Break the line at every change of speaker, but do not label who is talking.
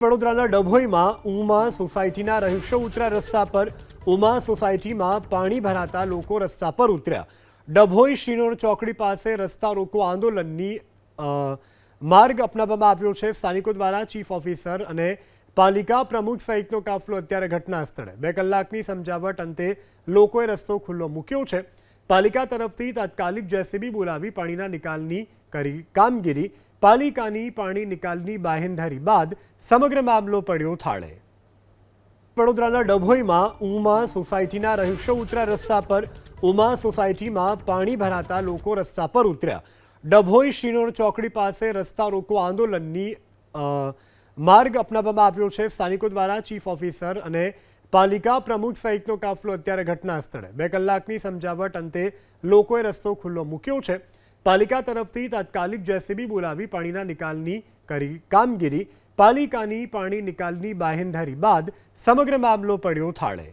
વડોદરાના ડભોઈમાં ઉમા સોસાયટીના રહીશો ઉતર્યા રસ્તા પર ઉમા સોસાયટીમાં પાણી ભરાતા લોકો રસ્તા પર ઉતર્યા। ડભોઈ શિનોર ચોકડી પાસે રસ્તા રોકો આંદોલનની માર્ગ અપનાવવામાં આવ્યો છે। સ્થાનિકો દ્વારા ચીફ ઓફિસર અને પાલિકા પ્રમુખ સહિતનો કાફલો અત્યારે ઘટના સ્થળે 2 કલાકની સમજાવટ અંતે લોકોએ રસ્તો ખુલ્લો મૂક્યો છે। પાલિકા તરફથી તાત્કાલિક જેસીબી બોલાવી પાણીના નિકાલની કરી કામગીરી। પાલિકાની પાણી નિકાલની બાહેંધરી બાદ સમગ્ર મામલો પડ્યો થાળે। વડોદરાના ડભોઈમાં ઉમા સોસાયટીના રહીશો ઉતર્યા રસ્તા પર ઉમા સોસાયટીમાં પાણી ભરાતા લોકો રસ્તા પર ઉતર્યા। ડભોઈ શિનોર ચોકડી પાસે રસ્તા રોકો આંદોલનની માર્ગ અપનાવવામાં આવ્યો છે। સ્થાનિકો દ્વારા ચીફ ઓફિસર અને પાલિકા પ્રમુખ સહિતનો કાફલો અત્યારે ઘટના સ્થળે 2 કલાકની સમજાવટ અંતે લોકોએ રસ્તો ખુલ્લો મૂક્યો છે। પાલિકા તરફથી તાત્કાલિક જેસીબી બોલાવી પાણીના નિકાલની કરી કામગીરી। પાલિકાની પાણી નિકાલની બાહેંધરી બાદ સમગ્ર મામલો પડ્યો થાળે।